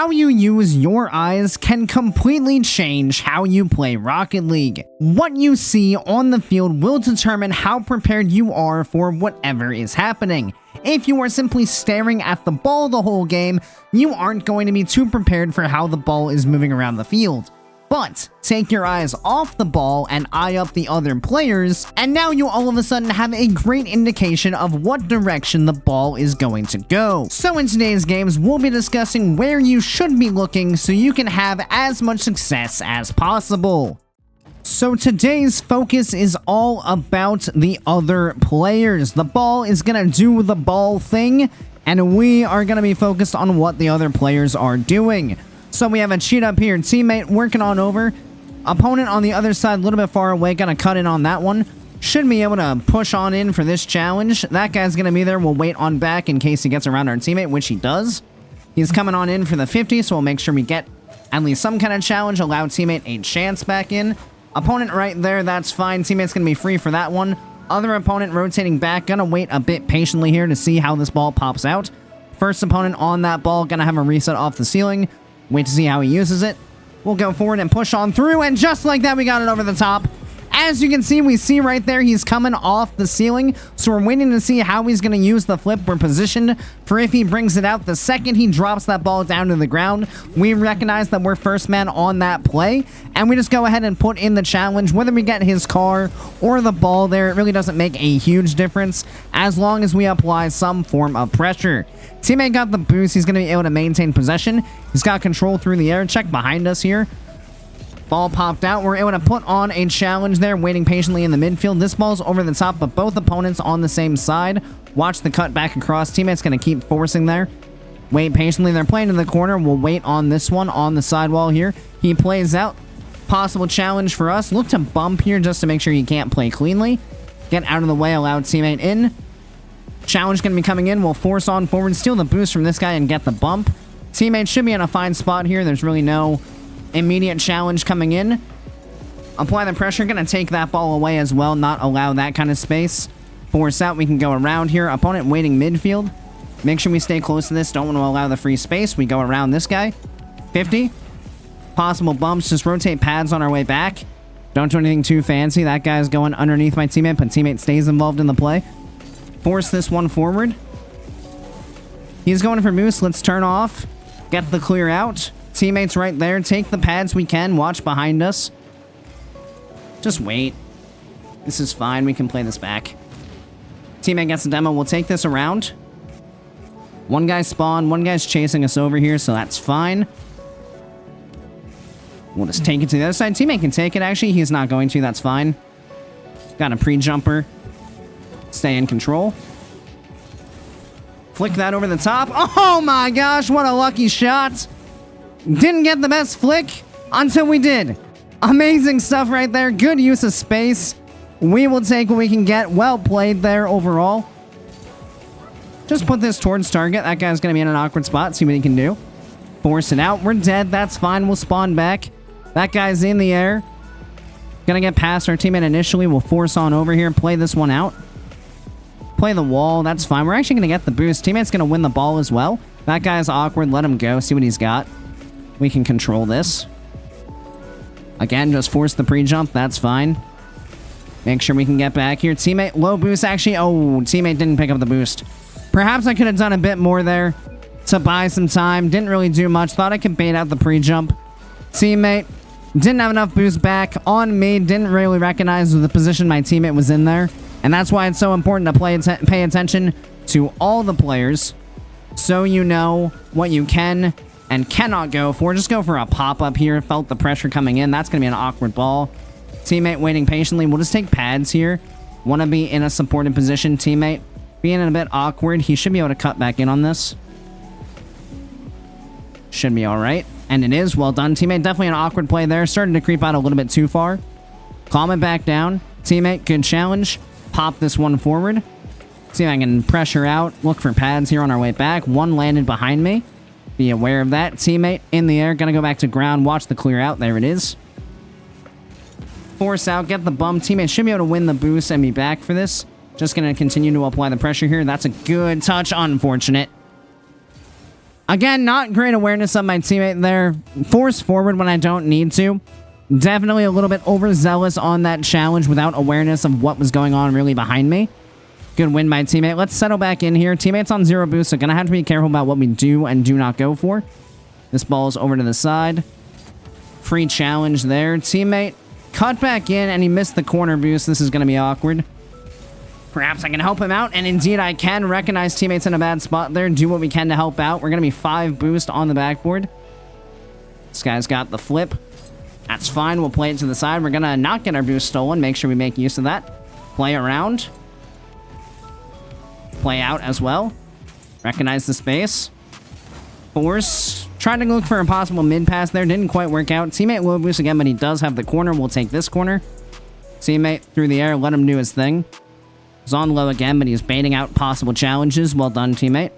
How you use your eyes can completely change how you play Rocket League. What you see on the field will determine how prepared you are for whatever is happening. If you are simply staring at the ball the whole game, you aren't going to be too prepared for how the ball is moving around the field. But take your eyes off the ball and eye up the other players, and now you all of a sudden have a great indication of what direction the ball is going to go. So in today's games, we'll be discussing where you should be looking so you can have as much success as possible. So today's focus is all about the other players. The ball is going to do the ball thing, and we are going to be focused on what the other players are doing. So we have a cheat up here, teammate working on over. Opponent on the other side, a little bit far away, gonna cut in on that one. Should be able to push on in for this challenge. That guy's gonna be there. We'll wait on back in case he gets around our teammate, which he does. He's coming on in for the 50, so we'll make sure we get at least some kind of challenge. Allow teammate a chance back in. Opponent right there, that's fine. Teammate's gonna be free for that one. Other opponent rotating back, gonna wait a bit patiently here to see how this ball pops out. First opponent on that ball, gonna have a reset off the ceiling. Wait to see how he uses it. We'll go forward and push on through, and just like that, we got it over the top. As you can see, we see right there, he's coming off the ceiling, so we're waiting to see how he's going to use the flip. We're positioned for if he brings it out. The second he drops that ball down to the ground, we recognize that we're first man on that play, and we just go ahead and put in the challenge. Whether we get his car or the ball there, it really doesn't make a huge difference as long as we apply some form of pressure. Teammate got the boost. He's going to be able to maintain possession. He's got control through the air. Check behind us here. Ball popped out. We're able to put on a challenge there, waiting patiently in the midfield. This ball's over the top, but both opponents on the same side. Watch the cut back across. Teammate's going to keep forcing there. Wait patiently. They're playing in the corner. We'll wait on this one on the sidewall here. He plays out. Possible challenge for us. Look to bump here just to make sure he can't play cleanly. Get out of the way. Allow teammate in. Challenge going to be coming in. We'll force on forward. Steal the boost from this guy and get the bump. Teammate should be in a fine spot here. There's really no immediate challenge coming in. Apply the pressure. Gonna take that ball away as well. Not allow that kind of space. Force out. We can go around here. Opponent waiting midfield. Make sure we stay close to this. Don't want to allow the free space. We go around this guy. 50. Possible bumps. Just rotate pads on our way back. Don't do anything too fancy. That guy's going underneath my teammate, but teammate stays involved in the play. Force this one forward. He's going for boost. Let's turn off. Get the clear out. Teammates right there. Take the pads we can. Watch behind us. Just wait. This is fine. We can play this back. Teammate gets the demo. We'll take this around. One guy spawned. One guy's chasing us over here, so that's fine. We'll just take it to the other side. Teammate can take it, actually. He's not going to. That's fine. Got a pre-jumper. Stay in control. Flick that over the top. Oh my gosh, what a lucky shot. Didn't get the best flick until we did. Amazing stuff right there. Good use of space. We will take what we can get. Well played there overall. Just put this towards target. That guy's going to be in an awkward spot. See what he can do. Force it out. We're dead. That's fine. We'll spawn back. That guy's in the air. Gonna get past our teammate initially. We'll force on over here and play this one out. Play the wall. That's fine. We're actually going to get the boost. Teammate's going to win the ball as well. That guy's awkward. Let him go. See what he's got. We can control this. Again, just force the pre-jump. That's fine. Make sure we can get back here. Teammate, low boost. Actually, oh, teammate didn't pick up the boost. Perhaps I could have done a bit more there to buy some time. Didn't really do much. Thought I could bait out the pre-jump. Teammate didn't have enough boost back on me. Didn't really recognize the position my teammate was in there. And that's why it's so important to pay attention to all the players so you know what you can and cannot go for. Just go for a pop-up here. Felt the pressure coming in. That's going to be an awkward ball. Teammate waiting patiently. We'll just take pads here. Want to be in a supported position. Teammate being a bit awkward. He should be able to cut back in on this. Should be all right. And it is. Well done, teammate. Definitely an awkward play there. Starting to creep out a little bit too far. Calm it back down. Teammate, good challenge. Pop this one forward. See if I can pressure out. Look for pads here on our way back. One landed behind me. Be aware of that. Teammate in the air. Gonna go back to ground. Watch the clear out. There it is. Force out. Get the bump. Teammate should be able to win the boost and be back for this. Just gonna continue to apply the pressure here. That's a good touch. Unfortunate. Again, not great awareness of my teammate there. Force forward when I don't need to. Definitely a little bit overzealous on that challenge without awareness of what was going on really behind me. Good win, my teammate. Let's settle back in here. Teammate's on 0 boost, so gonna have to be careful about what we do and do not go for. This ball's over to the side. Free challenge there. Teammate cut back in, and he missed the corner boost. This is gonna be awkward. Perhaps I can help him out, and indeed I can. Recognize teammates in a bad spot there. Do what we can to help out. We're gonna be 5 boost on the backboard. This guy's got the flip. That's fine. We'll play it to the side. We're gonna not get our boost stolen. Make sure we make use of that. Play around. Play out as well. Recognize the space. Force. Trying to look for a possible mid pass there. Didn't quite work out. Teammate low boost again, but he does have the corner. We'll take this corner. Teammate through the air. Let him do his thing. He's on low again, but he's baiting out possible challenges. Well done, teammate.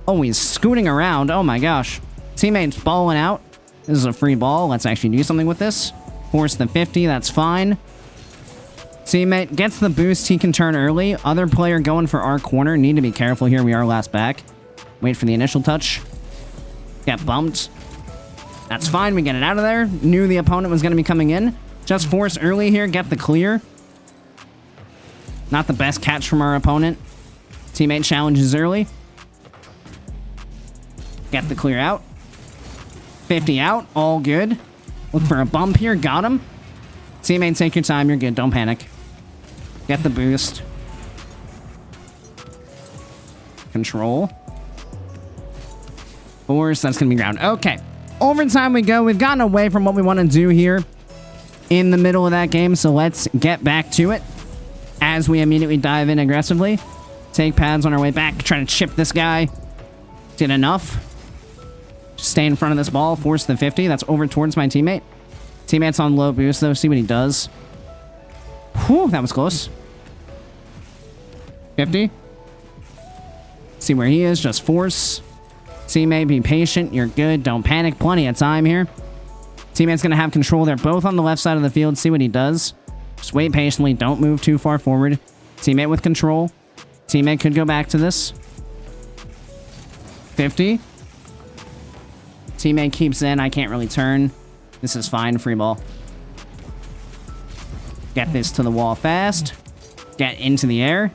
Oh, he's scooting around. Oh my gosh. Teammate's balling out. This is a free ball. Let's actually do something with this. Force the 50. That's fine. Teammate gets the boost. He can turn early. Other player going for our corner. Need to be careful here. We are last back. Wait for the initial touch. Get bumped. That's fine. We get it out of there. Knew the opponent was going to be coming in. Just force early here. Get the clear. Not the best catch from our opponent. Teammate challenges early. Get the clear out. 50 out. All good. Look for a bump here. Got him. Teammate, take your time. You're good. Don't panic. Get the boost. Control. Force. That's going to be ground. Okay. Overtime we go. We've gotten away from what we want to do here in the middle of that game. So let's get back to it as we immediately dive in aggressively. Take pads on our way back. Try to chip this guy. Did enough. Just stay in front of this ball. Force the 50. That's over towards my teammate. Teammate's on low boost, though. See what he does. Whew, that was close. 50. See where he is. Just force. Teammate, be patient. You're good. Don't panic. Plenty of time here. Teammate's going to have control. They're both on the left side of the field. See what he does. Just wait patiently. Don't move too far forward. Teammate with control. Teammate could go back to this. 50. Teammate keeps in. I can't really turn. This is fine. Free ball. Get this to the wall fast. Get into the air.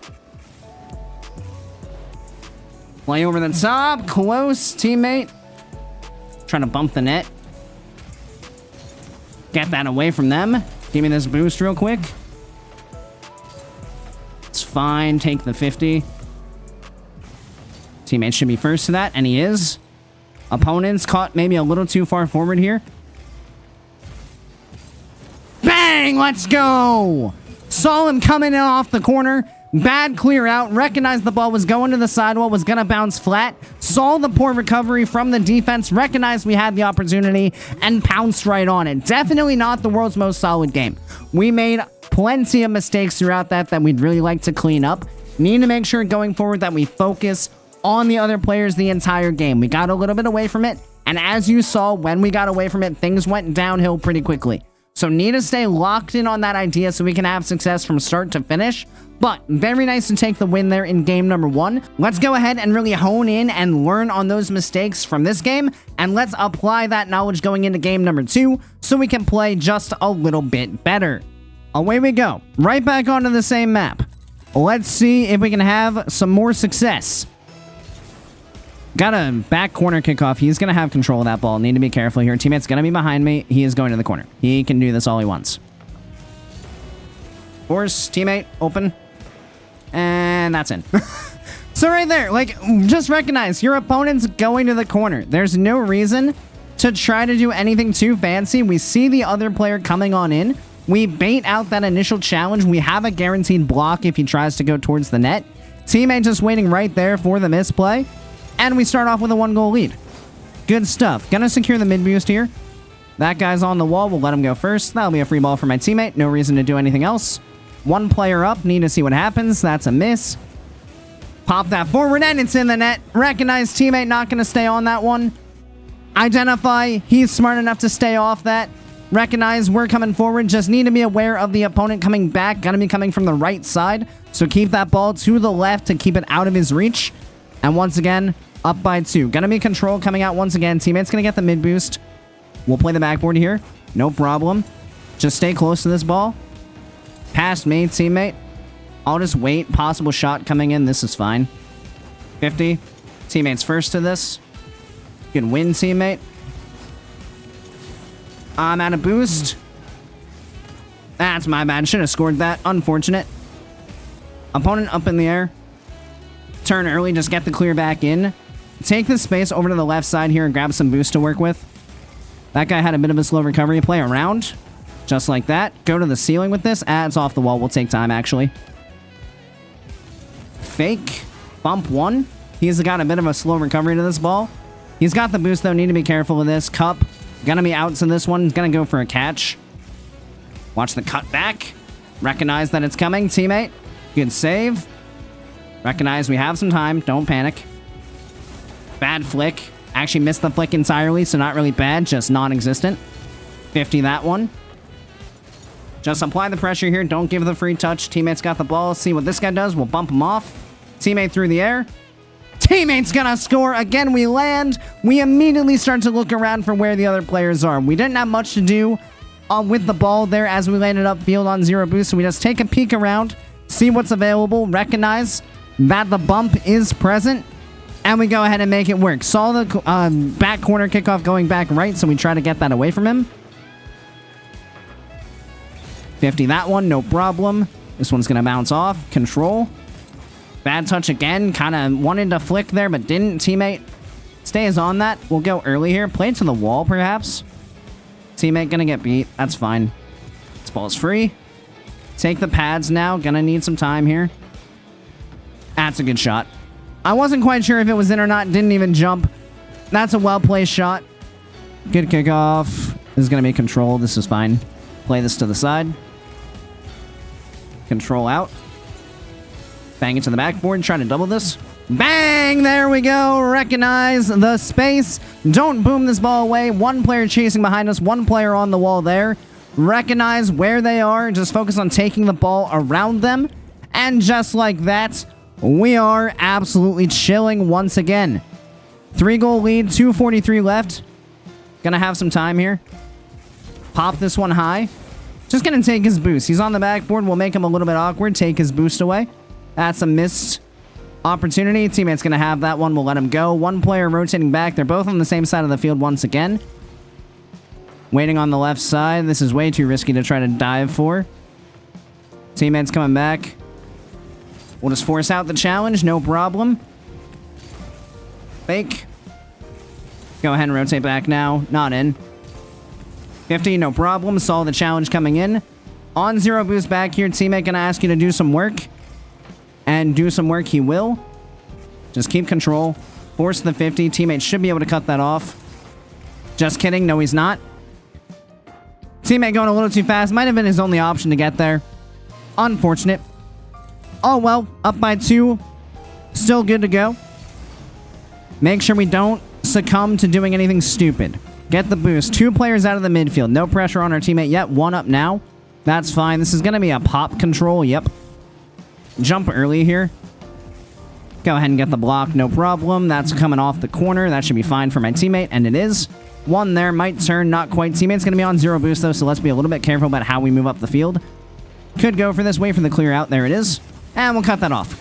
Play over the top. Close. Teammate. Trying to bump the net. Get that away from them. Give me this boost real quick. It's fine. Take the 50. Teammate should be first to that, and he is. Opponents caught maybe a little too far forward here. Bang! Let's go! Saw him coming in off the corner. Bad clear out. Recognized the ball was going to the sidewall, was going to bounce flat. Saw the poor recovery from the defense. Recognized we had the opportunity and pounced right on it. Definitely not the world's most solid game. We made plenty of mistakes throughout that we'd really like to clean up. Need to make sure going forward that we focus on the other players the entire game. We got a little bit away from it, and as you saw, when we got away from it, things went downhill pretty quickly. So need to stay locked in on that idea so we can have success from start to finish. But very nice to take the win there in game number 1. Let's go ahead and really hone in and learn on those mistakes from this game, and let's apply that knowledge going into game number 2 so we can play just a little bit better. Away we go. Right back onto the same map. Let's see if we can have some more success. Got a back corner kickoff. He's going to have control of that ball. Need to be careful here. Teammate's going to be behind me. He is going to the corner. He can do this all he wants. Force, teammate, open. And that's in. So right there, like, just recognize your opponent's going to the corner. There's no reason to try to do anything too fancy. We see the other player coming on in. We bait out that initial challenge. We have a guaranteed block if he tries to go towards the net. Teammate just waiting right there for the misplay. And we start off with a 1-goal lead. Good stuff. Gonna secure the mid boost here. That guy's on the wall. We'll let him go first. That'll be a free ball for my teammate. No reason to do anything else. One player up. Need to see what happens. That's a miss. Pop that forward and it's in the net. Recognize teammate not going to stay on that one. Identify. He's smart enough to stay off that. Recognize we're coming forward. Just need to be aware of the opponent coming back. Gonna be coming from the right side. So keep that ball to the left to keep it out of his reach. And once again, Up by 2. Gonna be control coming out once again. Teammate's gonna get the mid boost. We'll play the backboard here. No problem. Just stay close to this ball. Past me, teammate. I'll just wait. Possible shot coming in. This is fine. 50. Teammate's first to this. Good win, teammate. I'm out of boost. That's my bad. Should have scored that. Unfortunate. Opponent up in the air. Turn early. Just get the clear back in. Take the space over to the left side here and grab some boost to work with. That guy had a bit of a slow recovery. Play around. Just like that. Go to the ceiling with this. It's off the wall. We'll take time, actually. Fake. Bump 1. He's got a bit of a slow recovery to this ball. He's got the boost, though. Need to be careful with this. Cup. Gonna be out to this one. Gonna go for a catch. Watch the cut back. Recognize that it's coming, teammate. Good save. Recognize we have some time. Don't panic. Bad flick. Actually missed the flick entirely, so not really bad. Just non-existent. 50 that one. Just apply the pressure here. Don't give the free touch. Teammate's got the ball. See what this guy does. We'll bump him off. Teammate through the air. Teammate's gonna score. Again, we land. We immediately start to look around for where the other players are. We didn't have much to do with the ball there as we landed upfield on 0 boost. So we just take a peek around, see what's available, recognize that the bump is present, and we go ahead and make it work. Saw the back corner kickoff going back right, so we try to get that away from him. 50 that one, no problem. This one's gonna bounce off. Control. Bad touch again. Kind of wanted to flick there, but didn't. Teammate stays on that. We'll go early here. Play it to the wall, perhaps. Teammate gonna get beat. That's fine. This ball's free. Take the pads now. Gonna need some time here. That's a good shot. I wasn't quite sure if it was in or not. Didn't even jump. That's a well-placed shot. Good kickoff. This is gonna be control. This is fine. Play this to the side. Control out. Bang it to the backboard. Try to double this. Bang! There we go. Recognize the space. Don't boom this ball away. One player chasing behind us. One player on the wall there. Recognize where they are. Just focus on taking the ball around them. And just like that, we are absolutely chilling once again. 3-goal lead. 2:43 left. Gonna have some time here. Pop this one high. Just gonna take his boost. He's on the backboard. We'll make him a little bit awkward. Take his boost away. That's a missed opportunity. Teammate's going to have that one. We'll let him go. One player rotating back. They're both on the same side of the field once again. Waiting on the left side. This is way too risky to try to dive for. Teammate's coming back. We'll just force out the challenge. No problem. Fake. Go ahead and rotate back now. Not in. 50, no problem. Saw the challenge coming in. On 0 boost back here. Teammate going to ask you to do some work. And do some work he will. Just keep control. Force the 50. Teammate should be able to cut that off. Just kidding. No, he's not. Teammate going a little too fast. Might have been his only option to get there. Unfortunate. Oh, well. Up by 2. Still good to go. Make sure we don't succumb to doing anything stupid. Get the boost. 2 players out of the midfield. No pressure on our teammate yet. 1 up now. That's fine. This is going to be a pop control. Yep. Jump early here. Go ahead and get the block. No problem. That's coming off the corner. That should be fine for my teammate. And it is. 1 there. Might turn. Not quite. Teammate's going to be on 0 boost, though, so let's be a little bit careful about how we move up the field. Could go for this. Wait for the clear out. There it is. And we'll cut that off.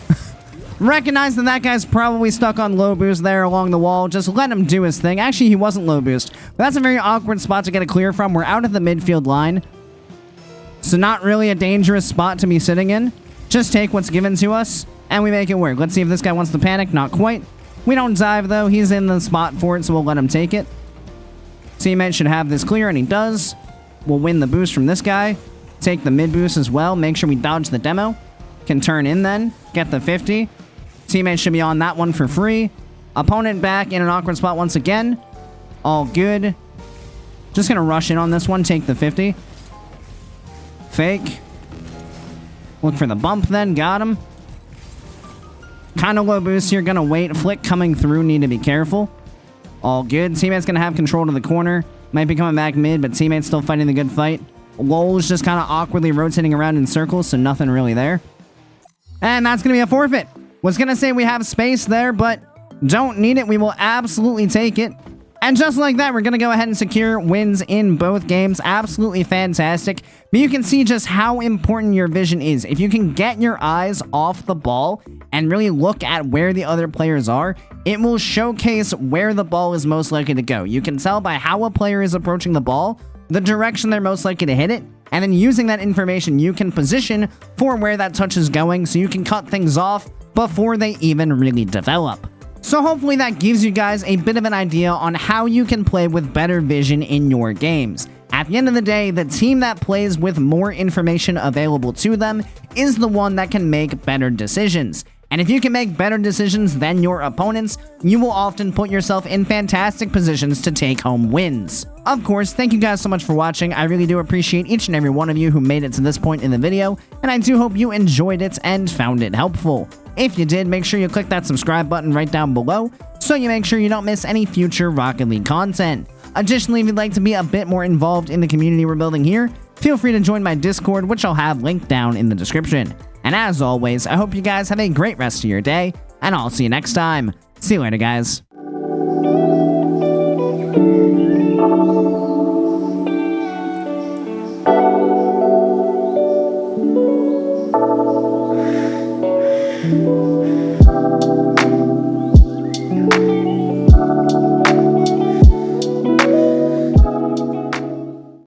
Recognize that that guy's probably stuck on low boost there along the wall. Just let him do his thing. Actually, he wasn't low boost. But that's a very awkward spot to get a clear from. We're out at the midfield line. So not really a dangerous spot to be sitting in. Just take what's given to us, and we make it work. Let's see if this guy wants to panic. Not quite. We don't dive, though. He's in the spot for it, so we'll let him take it. Teammate should have this clear, and he does. We'll win the boost from this guy. Take the mid boost as well. Make sure we dodge the demo. Can turn in then. Get the 50. Teammate should be on that one for free. Opponent back in an awkward spot once again. All good. Just going to rush in on this one. Take the 50. Fake. Look for the bump then. Got him. Kind of low boost here. Gonna wait. Flick coming through. Need to be careful. All good. Teammate's gonna have control to the corner. Might be coming back mid, but teammate's still fighting the good fight. Lowell's just kind of awkwardly rotating around in circles, so nothing really there. And that's gonna be a forfeit. Was gonna say we have space there, but Don't need it. We will absolutely take it. And just like that, we're going to go ahead and secure wins in both games. Absolutely fantastic. But you can see just how important your vision is. If you can get your eyes off the ball and really look at where the other players are, it will showcase where the ball is most likely to go. You can tell by how a player is approaching the ball, the direction they're most likely to hit it, and then using that information, you can position for where that touch is going so you can cut things off before they even really develop. So hopefully that gives you guys a bit of an idea on how you can play with better vision in your games. At the end of the day, the team that plays with more information available to them is the one that can make better decisions. And if you can make better decisions than your opponents, you will often put yourself in fantastic positions to take home wins. Of course, thank you guys so much for watching. I really do appreciate each and every one of you who made it to this point in the video, and I do hope you enjoyed it and found it helpful. If you did, make sure you click that subscribe button right down below so you make sure you don't miss any future Rocket League content. Additionally, if you'd like to be a bit more involved in the community we're building here, feel free to join my Discord, which I'll have linked down in the description. And as always, I hope you guys have a great rest of your day, and I'll see you next time. See you later, guys.